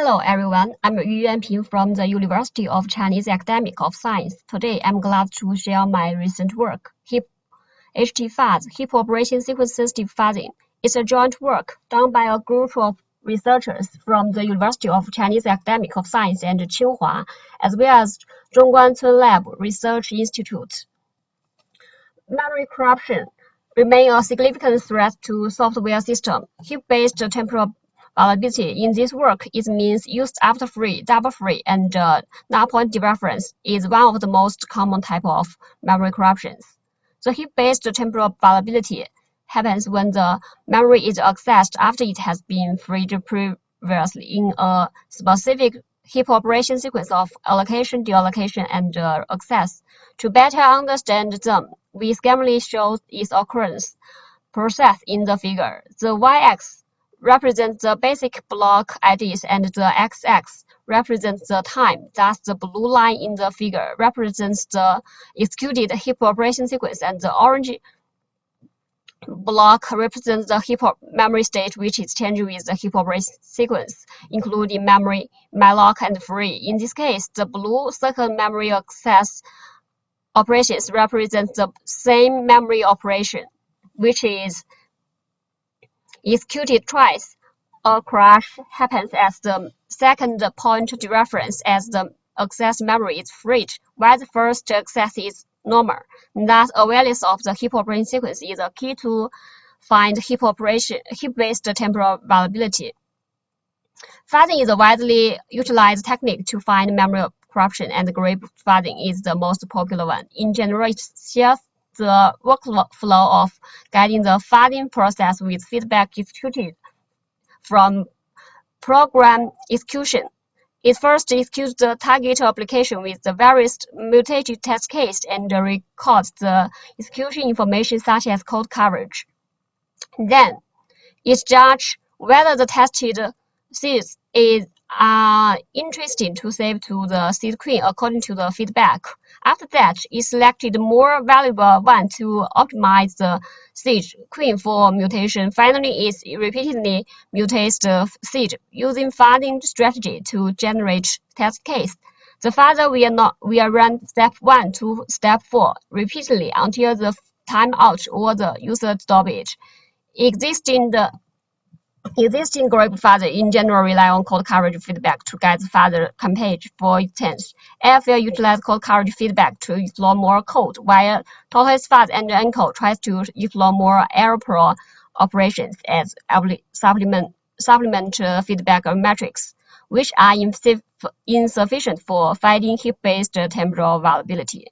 Hello everyone, I'm Yu Yanping from the University of Chinese Academic of Science. Today I'm glad to share my recent work, HTFuzz, Hip Operation Sequence Sensitive Fuzzing. It's a joint work done by a group of researchers from the University of Chinese Academic of Science and Tsinghua, as well as Zhongguancun Lab Research Institute. Memory corruption remains a significant threat to software systems. Heap-based temporal variability in this work means used after free, double free, and null point dereference is one of the most common type of memory corruptions. The heap-based temporal variability happens when the memory is accessed after it has been freed previously in a specific heap operation sequence of allocation, deallocation, and access. To better understand them, we schematically show its occurrence process in the figure. The y-axis represents the basic block IDs and the x-axis represents the time. Thus, the blue line in the figure represents the executed heap operation sequence, and the orange block represents the heap memory state, which is changed with the heap operation sequence, including memory, malloc, and free. In this case, the blue circle memory access operations represent the same memory operation, which is executed twice. A crash happens at the second point dereference as the access memory is freed, while the first access is normal. Thus, awareness of the heap operation sequence is a key to find heap-based temporal variability. Fuzzing is a widely utilized technique to find memory corruption, and grape fuzzing is the most popular one. In general, it shares the workflow of guiding the fuzzing process with feedback executed from program execution. It first executes the target application with the various mutated test case and records the execution information such as code coverage. Then, it judges whether the tested seeds is interesting to save to the seed queen according to the feedback. After that, it selected more valuable one to optimize the seed queen for mutation. Finally, it repeatedly mutates the seed using fuzzing strategy to generate test case. The fuzzer will run step 1 to step 4 repeatedly until the timeout or the user stoppage. Existing grape fuzzer in general rely on code coverage feedback to guide the fuzzer campaign. For instance, AFL utilizes code coverage feedback to explore more code, while Tortoise Fuzz and Encode tries to explore more error-prone operations as supplement feedback metrics, which are insufficient for finding heap-based temporal variability.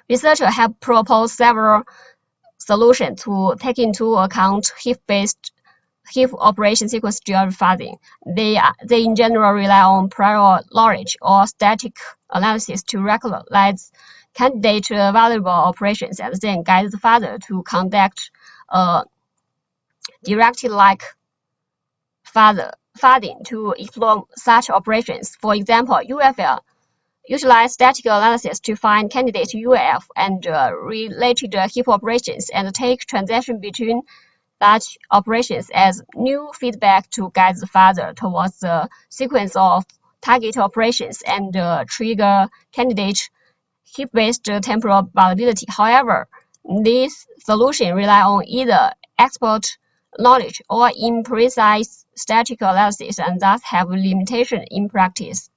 Researchers have proposed several solutions to take into account heap operation sequence-driven fuzzing. They in general rely on prior knowledge or static analysis to recognize candidate valuable operations and then guide the fuzzer to conduct directed-like fuzzing to explore such operations. For example, UFL utilize static analysis to find candidate UF and related heap operations and take transaction between such operations as new feedback to guide the fuzzer towards the sequence of target operations and trigger candidate heap-based temporal variability. However, this solution rely on either expert knowledge or imprecise static analysis and thus have limitation in practice.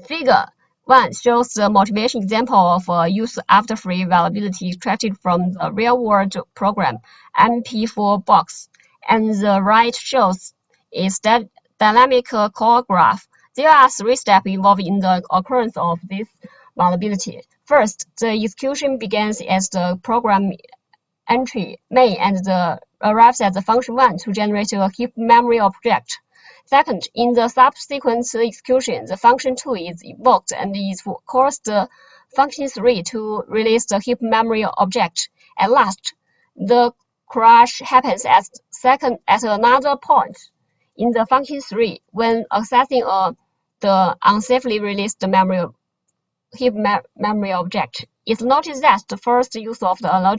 Figure 1 shows the motivation example of use after free variability extracted from the real-world program MP4 box, and the right shows its dynamic call graph. There are 3 steps involved in the occurrence of this variability. First, the execution begins as the program entry main and arrives at the function 1 to generate a heap memory object. Second, in the subsequent execution, the function 2 is invoked and it calls the function 3 to release the heap memory object. At last, the crash happens at another point in the function 3 when accessing the unsafely released heap memory object. It's noticed that the first use of the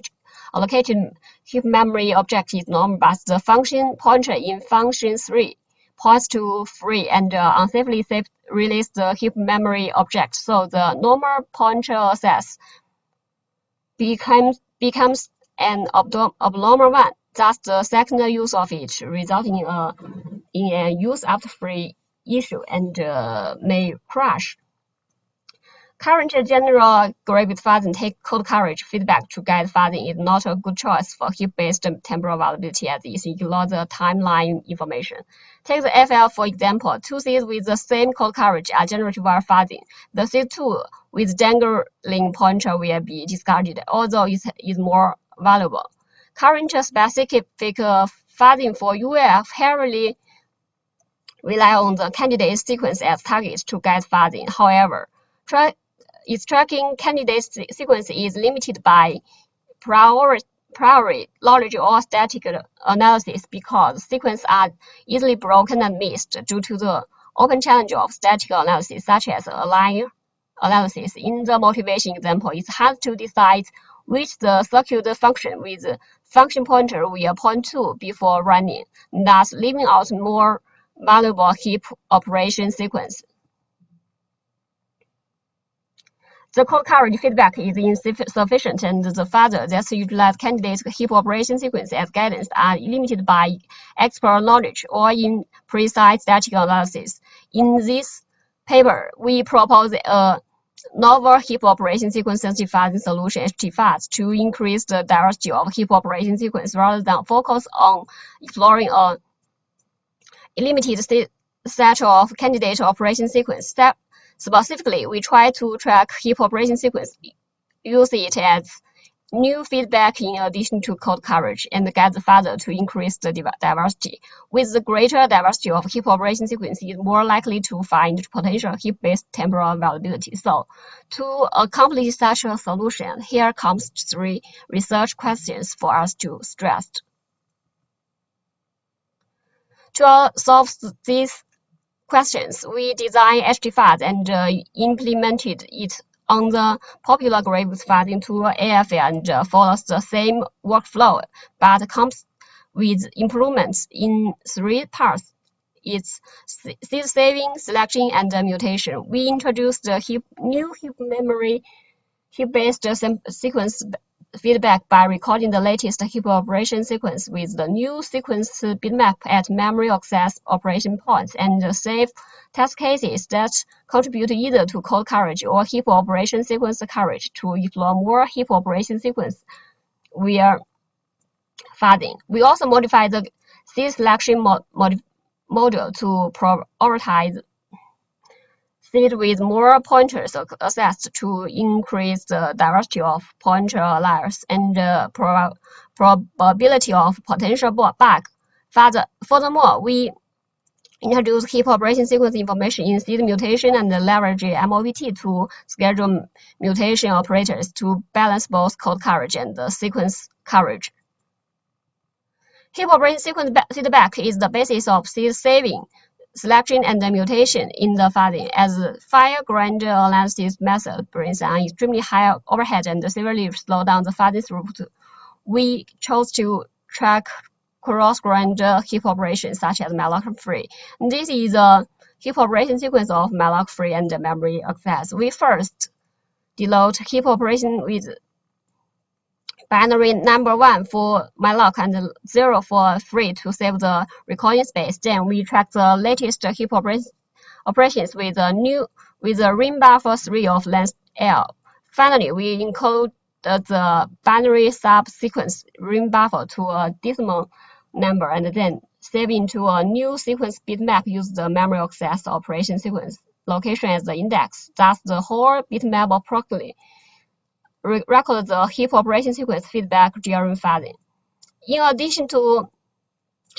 allocated heap memory object is normal, but the function pointer in function 3 points to free and unsafely release the heap memory object. So the normal pointer access becomes an abnormal one. Thus, the second use of it resulting in a use after free issue and may crash. Current general gravity fuzzing take code coverage feedback to guide fuzzing is not a good choice for heap-based temporal availability as it ignores the timeline information. Take the FL for example. Two seeds with the same code coverage are generated via fuzzing. The seed 2 with dangling pointer will be discarded, although it is more valuable. Current specific fuzzing for UF heavily rely on the candidate sequence as target to guide fuzzing. However, its tracking candidate sequence is limited by priori knowledge or static analysis because sequences are easily broken and missed due to the open challenge of static analysis, such as align analysis. In the motivation example, it's hard to decide which the circuit function with function pointer will point to before running, thus leaving out more valuable heap operation sequence. The code coverage feedback is insufficient, and the fuzzer that utilize candidate heap operation sequence as guidance are limited by expert knowledge or imprecise static analysis. In this paper, we propose a novel heap operation sequence sensitive fuzzing solution, HTFuzz, to increase the diversity of heap operation sequence rather than focus on exploring a limited set of candidate operation sequence. Specifically, we try to track heap operation sequence, use it as new feedback in addition to code coverage, and guide the fuzzer to increase the diversity. With the greater diversity of heap operation sequence, it is more likely to find potential heap-based temporal availability. So, to accomplish such a solution, here comes 3 research questions for us to stress. To solve these questions, we designed HTFuzz and implemented it on the popular gravity fuzzing tool AFL and follows the same workflow, but comes with improvements in 3 parts. It's seed saving, selection, and mutation. We introduced the new heap memory heap-based sequence feedback by recording the latest heap operation sequence with the new sequence bitmap at memory access operation points and save test cases that contribute either to code coverage or heap operation sequence coverage to explore more heap operation sequence via fuzzing. We also modified the seed selection module to prioritize seed with more pointers accessed to increase the diversity of pointer layers and probability of potential bug. Furthermore, we introduced heap operation sequence information in seed mutation and leverage MOVT to schedule mutation operators to balance both code coverage and sequence coverage. Heap operation sequence feedback is the basis of seed saving, selection, and mutation in the fuzzing, as fine-grained analysis method brings an extremely high overhead and severely slow down the fuzzing throughput. We chose to track cross-grained heap operations such as malloc-free. This is a heap operation sequence of malloc-free and memory access. We first denote heap operation with binary number 1 for malloc and 0 for free to save the recording space. Then we track the latest heap operations with a ring buffer 3 of length L. Finally, we encode the binary subsequence ring buffer to a decimal number and then save into a new sequence bitmap use the memory access operation sequence location as the index. Thus, the whole bitmap approximately record the heap operation sequence feedback during fuzzing. In addition to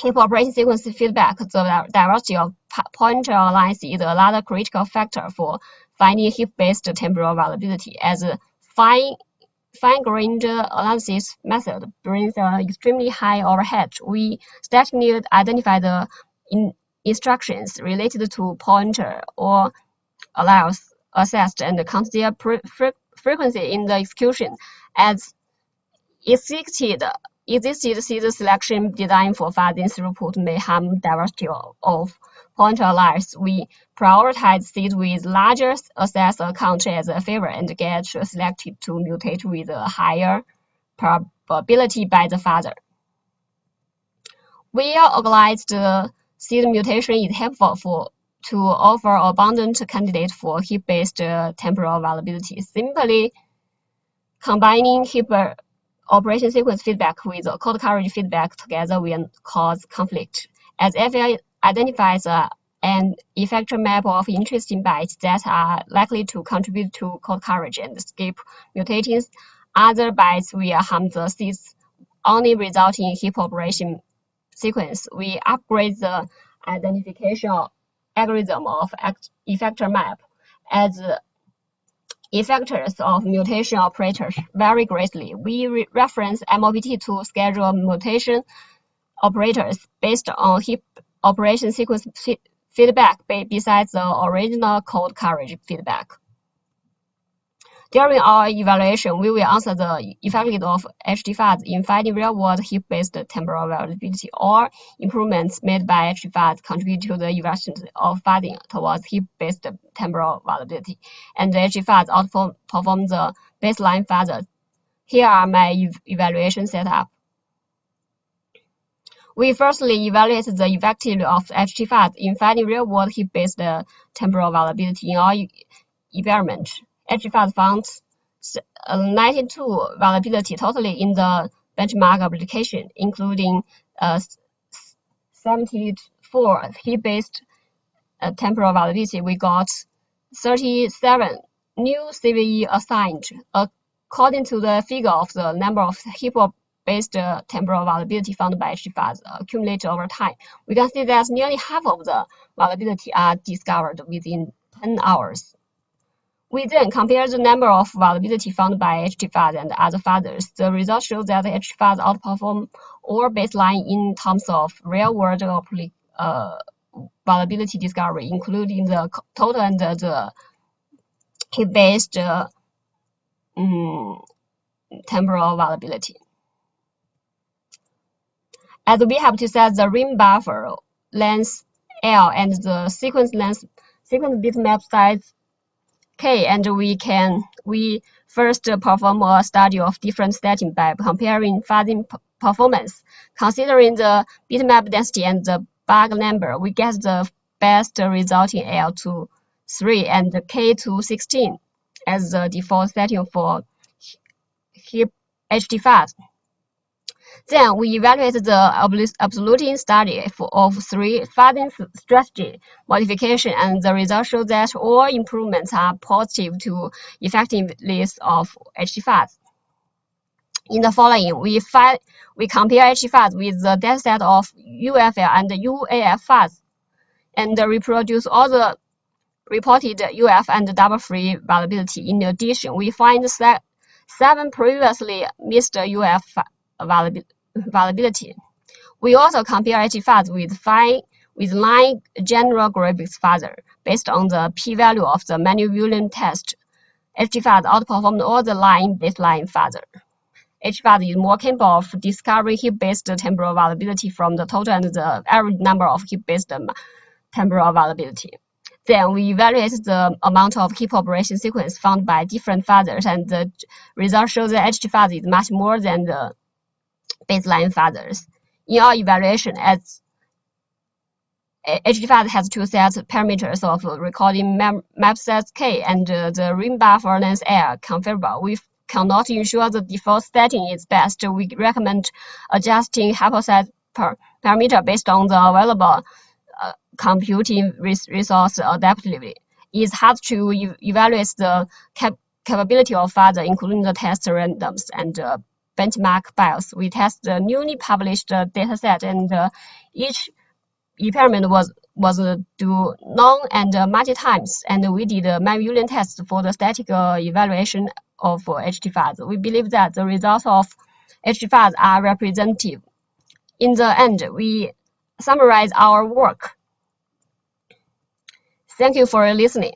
heap operation sequence feedback, the diversity of pointer lines is another critical factor for finding heap-based temporal availability, as fine-grained analysis method brings an extremely high overhead. We statically identify the instructions related to pointer or allows assessed and consider frequency in the execution as existed seed selection design for fuzzing throughput may harm diversity of point analysis, we prioritize seeds with larger access count as a favor and get selected to mutate with a higher probability by the father. Well-organized seed mutation is helpful to offer abundant candidate for heap-based temporal availability. Simply combining heap operation sequence feedback with code coverage feedback together will cause conflict, as FL identifies an effector map of interesting bytes that are likely to contribute to code coverage and skip mutating other bytes will harm the seeds, only resulting in heap operation sequence. We upgrade the identification algorithm of effector map as effectors of mutation operators vary greatly. We reference MOPT to schedule mutation operators based on heap operation sequence feedback besides the original code coverage feedback. During our evaluation, we will answer the effectiveness of HTFuzz in finding real-world heap-based temporal availability or improvements made by HTFuzz contribute to the evaluation of fuzzing towards heap-based temporal availability, and HTFuzz outperforms the baseline fuzzer. Here are my evaluation setup. We firstly evaluate the effectiveness of HTFuzz in finding real-world heap-based temporal availability in our experiment. HTFuzz found 92 availability totally in the benchmark application, including 74 heap-based temporal availability. We got 37 new CVE assigned. According to the figure of the number of heap-based temporal availability found by HTFuzz accumulated over time, we can see that nearly half of the availability are discovered within 10 hours. We then compare the number of availability found by HTFuzz and other fuzzers. The results show that HTFuzz outperforms all baseline in terms of real-world availability discovery, including the total and the heap-based temporal availability. As we have to set the ring buffer length L and the sequence bitmap size K, and we first perform a study of different settings by comparing fuzzing performance. Considering the bitmap density and the bug number, we get the best result in L to 3 and K to 16 as the default setting for HTFuzz. Then we evaluate the absolute study of 3 fuzzing strategy modification, and the results show that all improvements are positive to effectiveness of HTFuzz. In the following, we compare HTFuzz with the dataset of UFL and UAF fuzz, and reproduce all the reported UF and double-free availability. In addition, we find 7 previously missed UF availability. We also compare HTFuzz with 9 general graphics fuzzer. Based on the p-value of the manual test, HTFuzz outperformed all the 9 baseline fuzzer. HTFuzz is more capable of discovering heap-based temporal availability from the total and the average number of heap-based temporal availability. Then we evaluate the amount of heap operation sequence found by different fuzzers, and the results show that HTFuzz is much more than the baseline fuzzers. In our evaluation, as HTFuzz has 2 set parameters of recording map size K and the ring buffer length L configurable. We cannot ensure the default setting is best. We recommend adjusting hypothesize parameter based on the available computing resource adaptively. It's hard to evaluate the capability of fuzzer, including the test randoms and benchmark bias. We test the newly published dataset, and each experiment was done long and multi times, and we did a manual test for the statistical evaluation of HTFuzz. We believe that the results of HTFuzz are representative. In the end, we summarize our work. Thank you for listening.